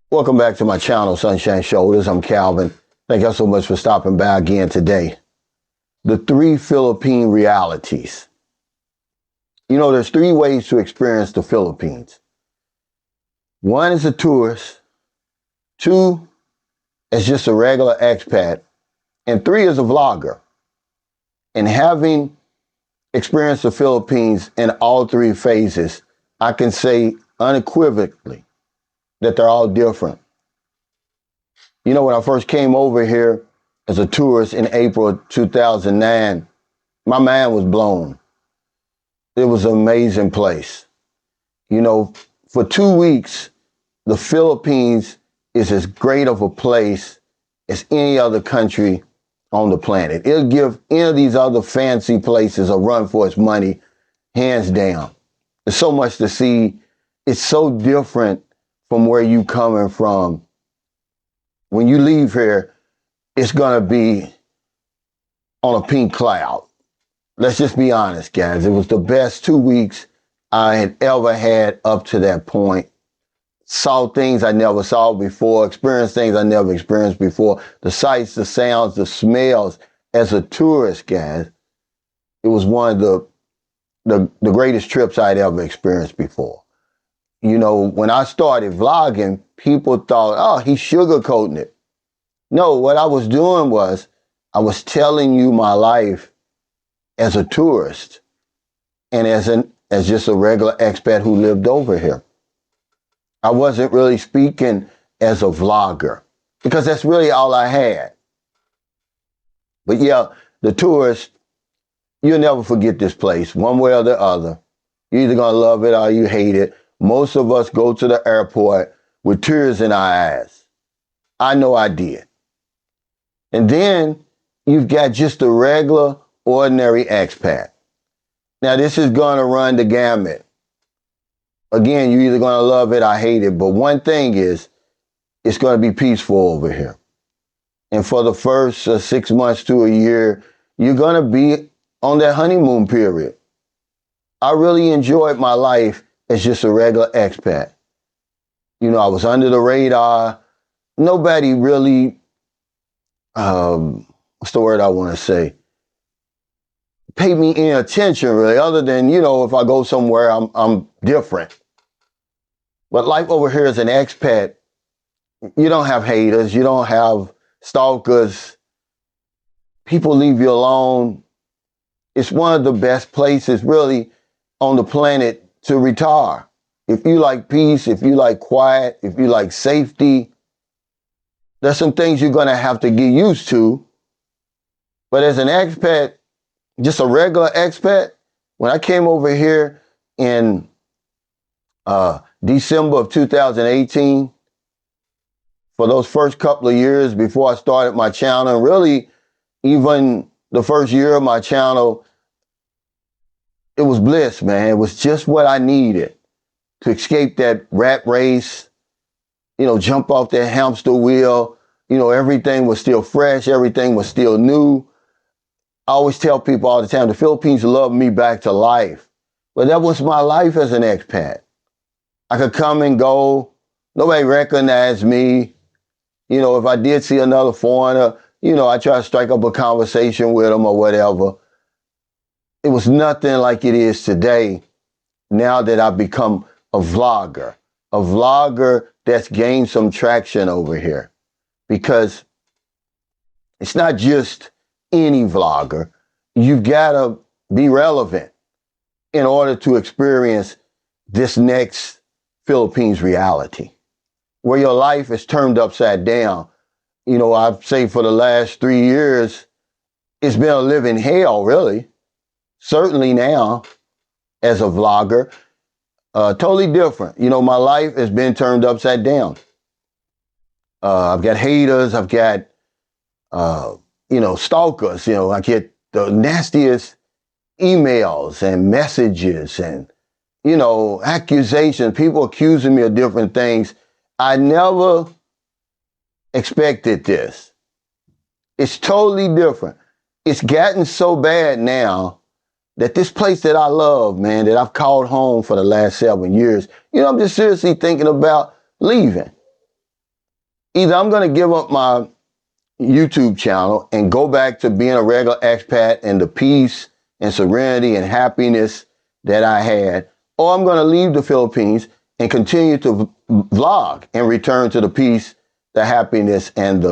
Welcome back to my channel, Sunshine Shoulders. I'm Calvin. Thank you so much for stopping by again today. The three Philippine realities. You know, there's three ways to experience the Philippines. One is a tourist. Two is just a regular expat. And three is a vlogger. And having experienced the Philippines in all three phases, I can say unequivocally that they're all different. You know, when I first came over here as a tourist in April of 2009, my mind was blown. It was an amazing place. You know, for 2 weeks, the Philippines is as great of a place as any other country on the planet. It'll give any of these other fancy places a run for its money, hands down. There's so much to see. It's so different from where you coming from. When you leave here, it's going to be on a pink cloud. Let's just be honest, guys. It was the best 2 weeks I had ever had up to that point. Saw things I never saw before, experienced things I never experienced before. The sights, the sounds, the smells. As a tourist, guys, it was one of the greatest trips I'd ever experienced before. You know, when I started vlogging, people thought, oh, he's sugarcoating it. No, what I was doing was I was telling you my life as a tourist and as just a regular expat who lived over here. I wasn't really speaking as a vlogger because that's really all I had. But yeah, the tourist, you'll never forget this place one way or the other. You're either going to love it or you hate it. Most of us go to the airport with tears in our eyes. I know I did. And then you've got just a regular, ordinary expat. Now, this is going to run the gamut. Again, you're either going to love it or hate it. But one thing is, it's going to be peaceful over here. And for the first 6 months to a year, you're going to be on that honeymoon period. I really enjoyed my life as just a regular expat. You know, I was under the radar. Nobody really, what's the word I want to say? Paid me any attention really, other than, you know, if I go somewhere, I'm different. But life over here as an expat, you don't have haters, you don't have stalkers. People leave you alone. It's one of the best places really on the planet to retire. If you like peace, if you like quiet, if you like safety, there's some things you're going to have to get used to. But as an expat, just a regular expat, when I came over here in December of 2018, for those first couple of years before I started my channel, and really even the first year of my channel, it was bliss, man. It was just what I needed to escape that rat race, you know, jump off that hamster wheel. You know, everything was still fresh. Everything was still new. I always tell people all the time, the Philippines loved me back to life. But that was my life as an expat. I could come and go. Nobody recognized me. You know, if I did see another foreigner, you know, I try to strike up a conversation with them or whatever. It was nothing like it is today, now that I've become a vlogger that's gained some traction over here. Because it's not just any vlogger. You've got to be relevant in order to experience this next Philippines reality, where your life is turned upside down. You know, I'd say for the last 3 years, it's been a living hell, really. Certainly now, as a vlogger, totally different. You know, my life has been turned upside down. I've got haters. I've got, you know, stalkers. You know, I get the nastiest emails and messages and, you know, accusations, people accusing me of different things. I never expected this. It's totally different. It's gotten so bad now that this place that I love, man, that I've called home for the last 7 years, you know, I'm just seriously thinking about leaving. either I'm going to give up my YouTube channel and go back to being a regular expat and the peace and serenity and happiness that I had, or I'm going to leave the Philippines and continue to vlog and return to the peace, the happiness, and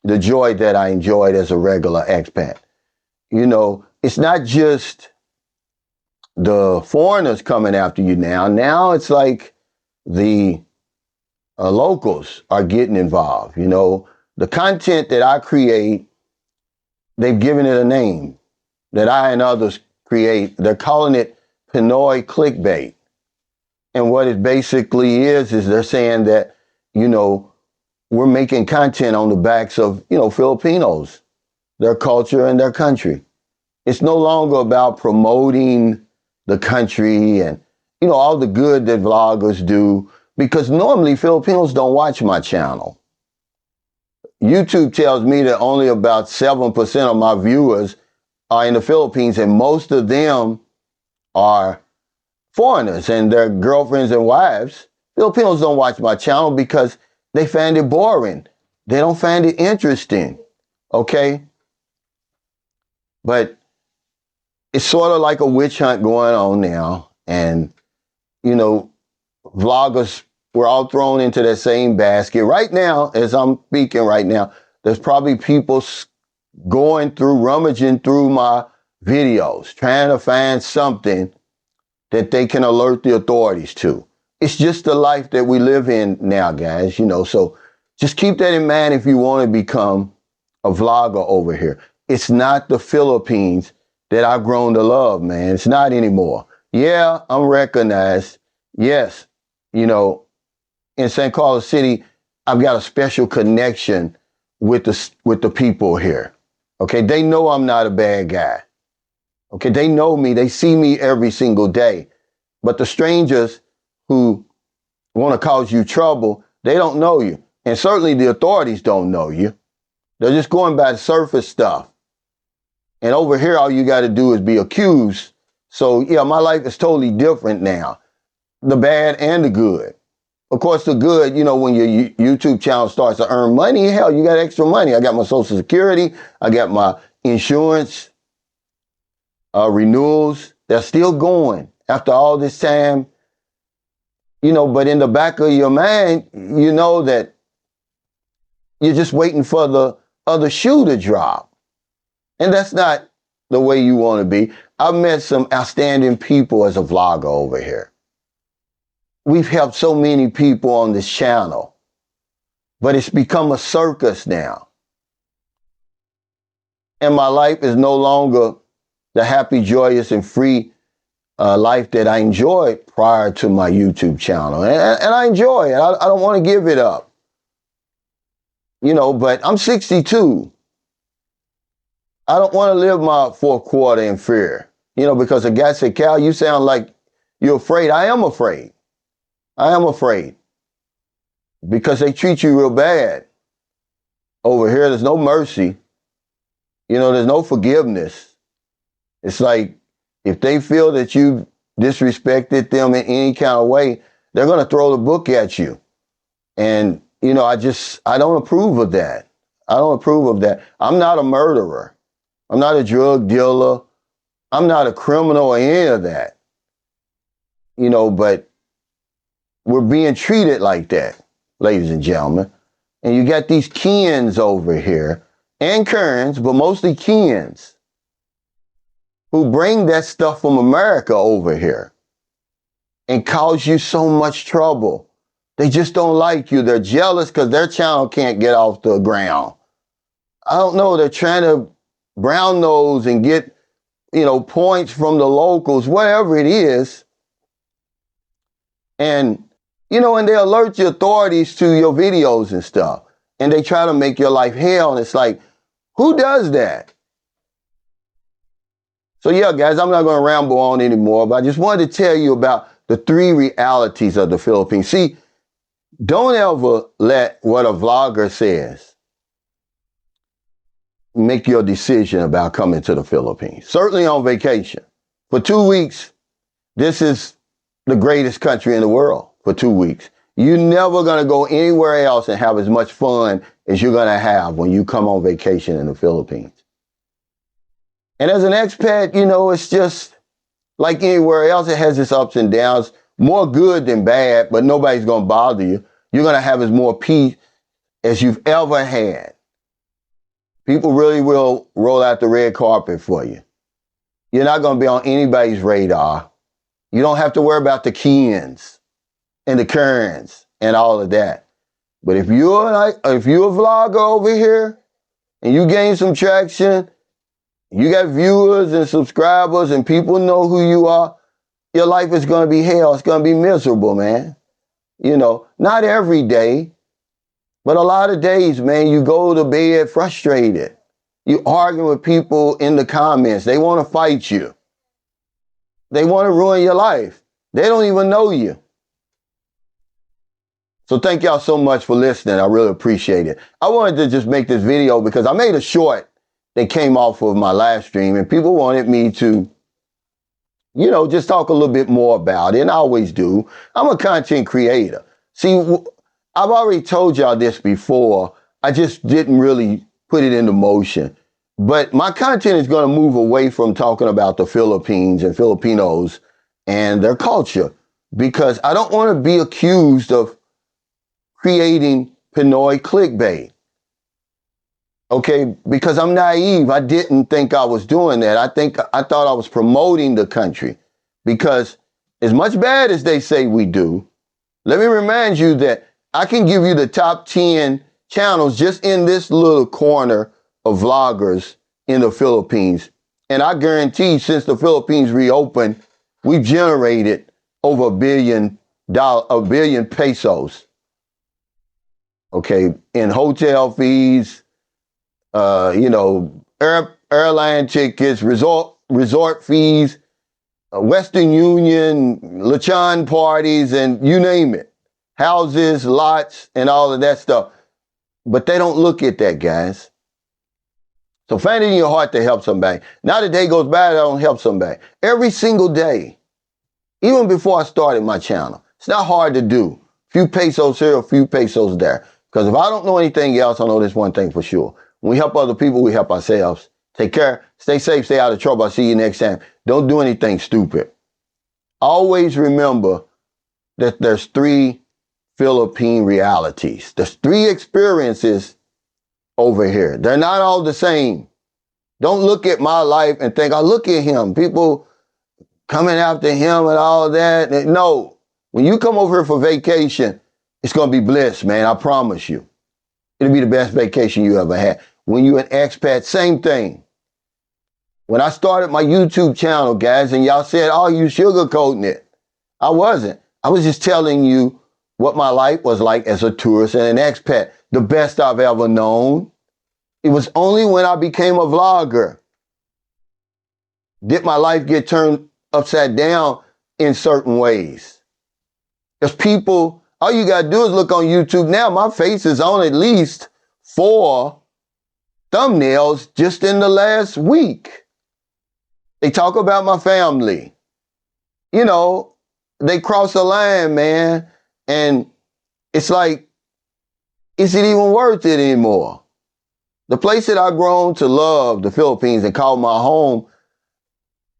the joy that I enjoyed as a regular expat. You know, it's not just the foreigners coming after you now. Now it's like the locals are getting involved. You know, the content that I create, they've given it a name that I and others create. They're calling it Pinoy clickbait. And what it basically is they're saying that, you know, we're making content on the backs of, you know, Filipinos, their culture and their country. It's no longer about promoting the country and, you know, all the good that vloggers do, because normally Filipinos don't watch my channel. YouTube tells me that only about 7% of my viewers are in the Philippines, and most of them are foreigners and their girlfriends and wives. Filipinos don't watch my channel because they find it boring. They don't find it interesting, okay? But it's sort of like a witch hunt going on now. And, you know, vloggers, we're all thrown into that same basket. Right now, as I'm speaking right now, there's probably people rummaging through my videos, trying to find something that they can alert the authorities to. It's just the life that we live in now, guys, you know, so just keep that in mind if you want to become a vlogger over here. It's not the Philippines that I've grown to love, man. It's not anymore. Yeah, I'm recognized. Yes, you know, in St. Carlos City, I've got a special connection with the people here. Okay, they know I'm not a bad guy. Okay, they know me. They see me every single day. But the strangers who want to cause you trouble, they don't know you. And certainly the authorities don't know you. They're just going by the surface stuff. And over here, all you got to do is be accused. So, yeah, my life is totally different now. The bad and the good. Of course, the good, you know, when your YouTube channel starts to earn money, hell, you got extra money. I got my Social Security. I got my insurance renewals. They're still going after all this time. You know, but in the back of your mind, you know that you're just waiting for the other shoe to drop. And that's not the way you want to be. I've met some outstanding people as a vlogger over here. We've helped so many people on this channel, but it's become a circus now. And my life is no longer the happy, joyous, and free life that I enjoyed prior to my YouTube channel. And I enjoy it. I don't want to give it up. You know, but I'm 62. I don't want to live my fourth quarter in fear. You know, because a guy said, Cal, you sound like you're afraid. I am afraid. I am afraid. Because they treat you real bad. Over here, there's no mercy. You know, there's no forgiveness. It's like, if they feel that you disrespected them in any kind of way, they're going to throw the book at you. And, you know, I don't approve of that. I don't approve of that. I'm not a murderer. I'm not a drug dealer. I'm not a criminal or any of that. You know, but we're being treated like that, ladies and gentlemen. And you got these Kens over here, and Kerns, but mostly Kens, who bring that stuff from America over here and cause you so much trouble. They just don't like you. They're jealous because their channel can't get off the ground. I don't know. They're trying to brown nose and get, you know, points from the locals, whatever it is. And, you know, and they alert the authorities to your videos and stuff. And they try to make your life hell. And it's like, who does that? So yeah, guys, I'm not going to ramble on anymore, but I just wanted to tell you about the three realities of the Philippines. See, don't ever let what a vlogger says make your decision about coming to the Philippines. Certainly on vacation. For 2 weeks, this is the greatest country in the world for 2 weeks. You're never going to go anywhere else and have as much fun as you're going to have when you come on vacation in the Philippines. And as an expat, you know, it's just like anywhere else. It has its ups and downs, more good than bad, but nobody's going to bother you. You're going to have as more peace as you've ever had. People really will roll out the red carpet for you. You're not going to be on anybody's radar. You don't have to worry about the Kens and the Kerns and all of that. But if you're a vlogger over here and you gain some traction, you got viewers and subscribers and people know who you are, your life is going to be hell. It's going to be miserable, man. You know, not every day, but a lot of days, man, you go to bed frustrated. You arguing with people in the comments. They want to fight you. They want to ruin your life. They don't even know you. So thank y'all so much for listening. I really appreciate it. I wanted to just make this video because I made a short that came off of my live stream and people wanted me to, you know, just talk a little bit more about it. And I always do. I'm a content creator. See, I've already told y'all this before. I just didn't really put it into motion. But my content is going to move away from talking about the Philippines and Filipinos and their culture because I don't want to be accused of creating Pinoy clickbait. Okay, because I'm naive. I didn't think I was doing that. I thought I was promoting the country because as much bad as they say we do, let me remind you that I can give you the top 10 channels just in this little corner of vloggers in the Philippines. And I guarantee since the Philippines reopened, we've generated over $1 billion pesos. Okay, in hotel fees, you know, airline tickets, resort fees, Western Union, lechon parties, and you name it. Houses, lots, and all of that stuff. But they don't look at that, guys. So find it in your heart to help somebody. Not a day goes by that I don't help somebody. Every single day, even before I started my channel. It's not hard to do. A few pesos here, a few pesos there. Because if I don't know anything else, I know this one thing for sure. When we help other people, we help ourselves. Take care, stay safe, stay out of trouble. I'll see you next time. Don't do anything stupid. Always remember that there's 3 Philippine realities. There's 3 experiences over here. They're not all the same. Don't look at my life and think, oh, look at him. People coming after him and all that. No, when you come over here for vacation, it's going to be bliss, man. I promise you. It'll be the best vacation you ever had. When you're an expat, same thing. When I started my YouTube channel, guys, and y'all said, oh, you sugarcoating it. I wasn't. I was just telling you what my life was like as a tourist and an expat. The best I've ever known. It was only when I became a vlogger did my life get turned upside down in certain ways. Because people, all you got to do is look on YouTube now. My face is on at least 4 thumbnails just in the last week. They talk about my family. You know, they cross the line, man. And it's like, is it even worth it anymore? The place that I've grown to love, the Philippines, and call my home,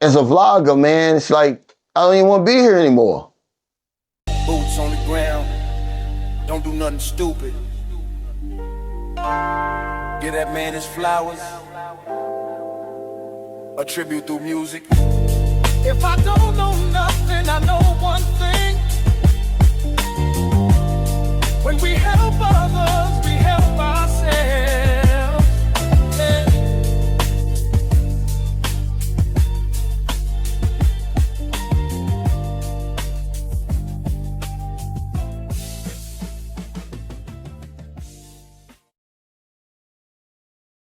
as a vlogger, man, it's like, I don't even want to be here anymore. Boots on the ground, don't do nothing stupid. Give that man his flowers, a tribute through music. If I don't know nothing, I know one thing. When we help others,